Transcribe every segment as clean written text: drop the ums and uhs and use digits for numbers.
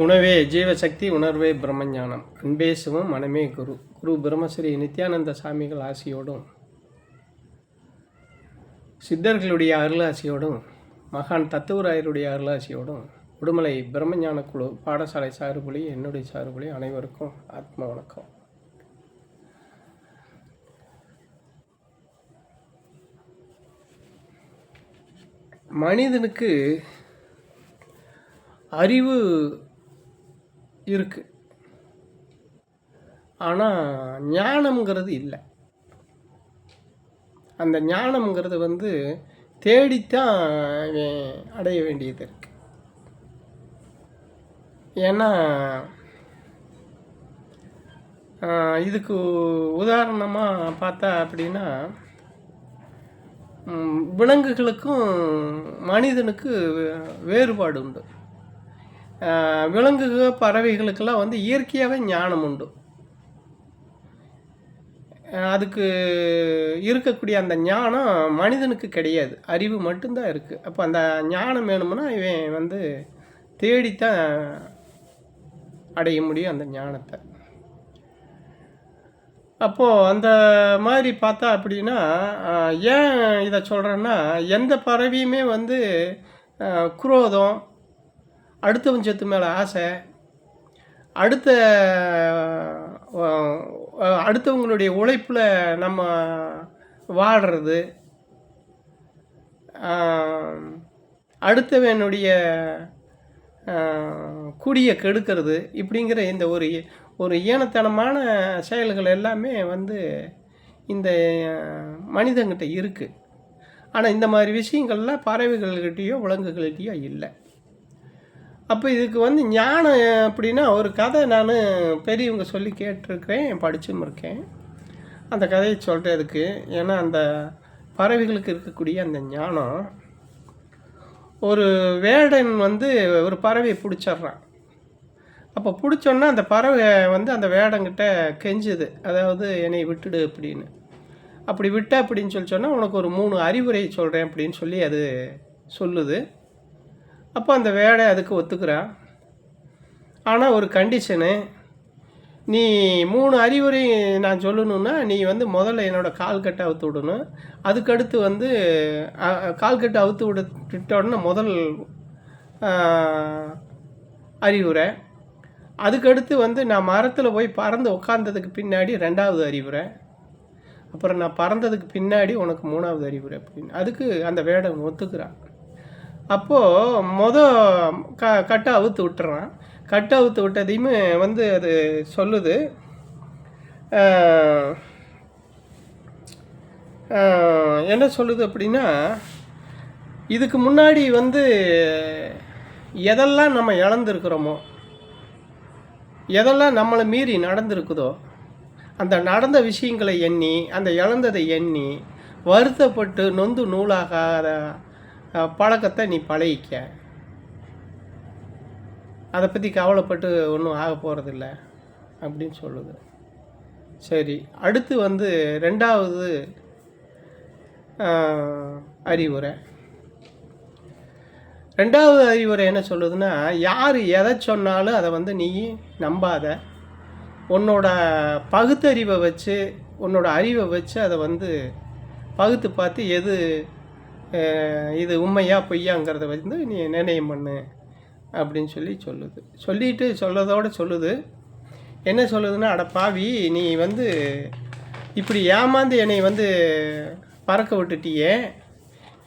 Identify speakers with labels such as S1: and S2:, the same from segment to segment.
S1: உணவே ஜீவசக்தி, உணர்வே பிரம்மஞானம். அன்பே சிவம், மனமே குரு. குரு பிரம்மஸ்ரீ நித்யானந்த சாமிகள் ஆசியோடும், சித்தர்களுடைய அருளாசியோடும், மகான் தத்துவராயருடைய அருளாசியோடும், உடுமலை பிரம்மஞான குழு பாடசாலை சார்பொழி, என்னுடைய சார்பொழி அனைவருக்கும் ஆத்ம வணக்கம். மனிதனுக்கு அறிவு இருக்கு, ஆனால் ஞானம்ங்கிறது இல்லை. அந்த ஞானம்ங்கிறது தேடித்தான் அடைய வேண்டியது இருக்கு. ஏன்னா இதுக்கு உதாரணமாக பார்த்தா அப்படின்னா, விலங்குகளுக்கும் மனிதனுக்கு வேறுபாடு உண்டு. விலங்குகள் பறவைகளுக்கெல்லாம் இயற்கையாகவே ஞானம் உண்டு. அதுக்கு இருக்கக்கூடிய அந்த ஞானம் மனிதனுக்கு கிடையாது, அறிவு மட்டும்தான் இருக்குது. அப்போ அந்த ஞானம் வேணும்னா இவன் தேடித்தான் அடைய முடியும் அந்த ஞானத்தை. அப்போது அந்த மாதிரி பார்த்தா அப்படின்னா, ஏன் இதை சொல்கிறேன்னா, எந்த பறவையுமே குரோதம், அடுத்தவன் சொத்து மேலே ஆசை, அடுத்தவங்களுடைய உழைப்பில் நம்ம வாடுறது, அடுத்தவனுடைய குடியை கெடுக்கிறது, இப்படிங்கிற இந்த ஒரு ஈனத்தனமான செயல்கள் எல்லாமே இந்த மனிதங்கிட்ட இருக்குது. ஆனால் இந்த மாதிரி விஷயங்கள்லாம் பறவைகள்கிட்டையோ விலங்குகள்கிட்டையோ இல்லை. அப்போ இதுக்கு ஞானம் அப்படின்னா, ஒரு கதை நான் பெரியவங்க சொல்லி கேட்டிருக்கிறேன், படிச்சும் இருக்கேன். அந்த கதையை சொல்கிறதுக்கு, ஏன்னா அந்த பறவைகளுக்கு இருக்கக்கூடிய அந்த ஞானம், ஒரு வேடன் ஒரு பறவையை பிடிச்சிட்றான். அப்போ பிடிச்சோன்னா அந்த பறவை அந்த வேடங்கிட்ட கெஞ்சுது, அதாவது என்னை விட்டுடு அப்படின்னு. அப்படி விட்ட அப்படின்னு சொன்னால் உனக்கு ஒரு 3 அறிவுரை சொல்கிறேன் அப்படின்னு சொல்லி அது சொல்லுது. அப்போ அந்த வேடை அதுக்கு ஒத்துக்கிறான். ஆனால் ஒரு கண்டிஷனு, நீ 3 அறிவுரை நான் சொல்லணுன்னா நீ முதல்ல என்னோடய கால்கட்டை அவுத்து விடணும். அதுக்கடுத்து கால்கட்டை அவுத்து விட்டோடனே முதல் அறிவுரை. அதுக்கடுத்து நான் மரத்தில் போய் பறந்து உட்காந்ததுக்கு பின்னாடி 2வது அறிவுரை. அப்புறம் நான் பறந்ததுக்கு பின்னாடி உனக்கு 3வது அறிவுரை அப்படின்னு. அதுக்கு அந்த வேடன் ஒத்துக்கிறான். அப்போது கட்டை அவுத்து விட்டுறான். கட்டை அவுத்து விட்டதையுமே அது சொல்லுது, என்ன சொல்லுது அப்படின்னா, இதுக்கு முன்னாடி எதெல்லாம் நம்ம இழந்திருக்கிறோமோ, எதெல்லாம் நம்மளை மீறி நடந்திருக்குதோ, அந்த நடந்த விஷயங்களை எண்ணி, அந்த இழந்ததை எண்ணி வருத்தப்பட்டு நொந்து நூலாகாத பழக்கத்தை நீ பழகிக்க. அதை பற்றி கவலைப்பட்டு ஒன்றும் ஆக போகிறதில்ல அப்படின்னு சொல்லுது. சரி, அடுத்து 2வது அறிவுரை. 2வது அறிவுரை என்ன சொல்லுதுன்னா, யார் எதை சொன்னாலும் அதை நீ நம்பாத. உன்னோட பகுத்தறிவை வச்சு, உன்னோட அறிவை வச்சு அதை பகுத்து பார்த்து எது இது உண்மையா பொய்யாங்கிறத நீ நிர்ணயம் பண்ணு அப்படின்னு சொல்லுது. சொல்லிட்டு சொல்லதோடு சொல்லுது, என்ன சொல்லுதுன்னா, அட பாவி, நீ இப்படி ஏமாந்து என்னை பறக்க விட்டுட்டியே.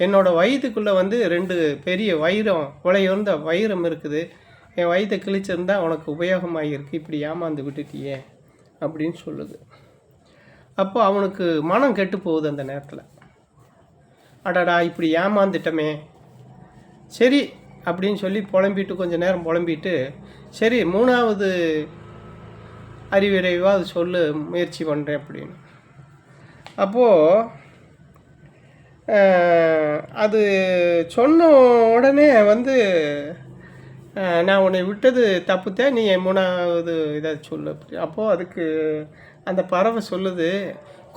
S1: என்னோடய வயிற்றுக்குள்ளே 2 பெரிய வைரம், விலையுறந்த வைரம் இருக்குது. என் வயிற்றை கிழிச்சிருந்தா உனக்கு உபயோகமாக இருக்குது, இப்படி ஏமாந்து விட்டுட்டியே அப்படின்னு சொல்லுது. அப்போ அவனுக்கு மனம் கெட்டு போகுது. அந்த நேரத்தில், அடடா இப்படி ஏமாந்துட்டமே, சரி அப்படின்னு சொல்லி புலம்பிட்டு கொஞ்சம் நேரம் புலம்பிட்டு, சரி 3வது அறிவுரைவாக சொல்லு, முயற்சி பண்ணுறேன் அப்படின்னு. அப்போது அது சொன்ன உடனே நான் உன்னை விட்டது தப்புத்தேன், நீ 3வது இதை சொல்லு அப்படி. அப்போது அதுக்கு அந்த பறவை சொல்லுது,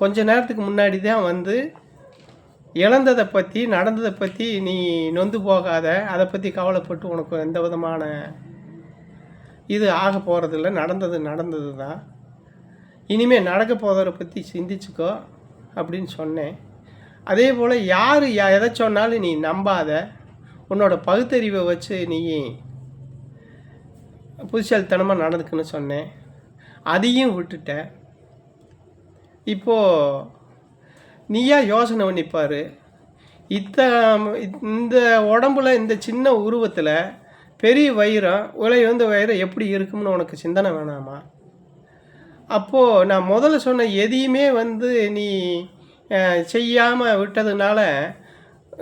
S1: கொஞ்ச நேரத்துக்கு முன்னாடி தான் இழந்ததை பற்றி, நடந்ததை பற்றி நீ நொந்து போகாத, அதை பற்றி கவலைப்பட்டு உனக்கு எந்த விதமான இது ஆக போகிறதில்ல, நடந்தது நடந்தது தான், இனிமேல் நடக்க போகிறத பற்றி சிந்திச்சுக்கோ அப்படின்னு சொன்னேன். அதே போல் யார் எதை சொன்னாலும் நீ நம்பாத, உன்னோட பகுத்தறிவை வச்சு நீ புத்திசாலித்தனமாக நடந்துக்குன்னு சொன்னேன். அதையும் விட்டுட்டேன். இப்போது நீயா யோசனை பண்ணிப்பார். இந்த உடம்புல இந்த சின்ன உருவத்தில் பெரிய வைரம், விலை வந்து வைரம் எப்படி இருக்கும்னு உனக்கு சிந்தனை வேணாமா? அப்போது நான் முதல்ல சொன்ன எதையுமே வந்து நீ செய்யாமல் விட்டதுனால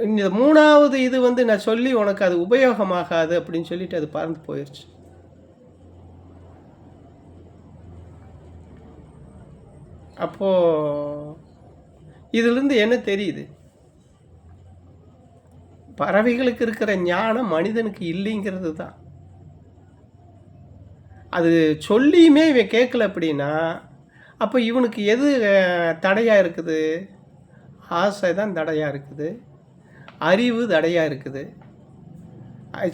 S1: இந்த 3வது இது வந்து நான் சொல்லி உனக்கு அது உபயோகமாகாது அப்படின்னு சொல்லிட்டு அது பறந்து போயிடுச்சு. அப்போது இதிலிருந்து என்ன தெரியுது? பறவைகளுக்கு இருக்கிற ஞானம் மனிதனுக்கு இல்லைங்கிறது தான். அது சொல்லியுமே இவன் கேட்கல அப்படின்னா, அப்போ இவனுக்கு எது தடையாக இருக்குது? ஆசை தான் தடையாக இருக்குது, அறிவு தடையாக இருக்குது.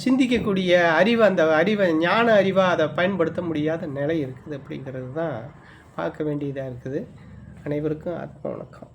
S1: சிந்திக்கக்கூடிய அறிவு, அந்த அறிவை ஞான அறிவாக அதை பயன்படுத்த முடியாத நிலை இருக்குது அப்படிங்கிறது தான் பார்க்க வேண்டியதாக இருக்குது. அனைவருக்கும் ஆத்ம வணக்கம்.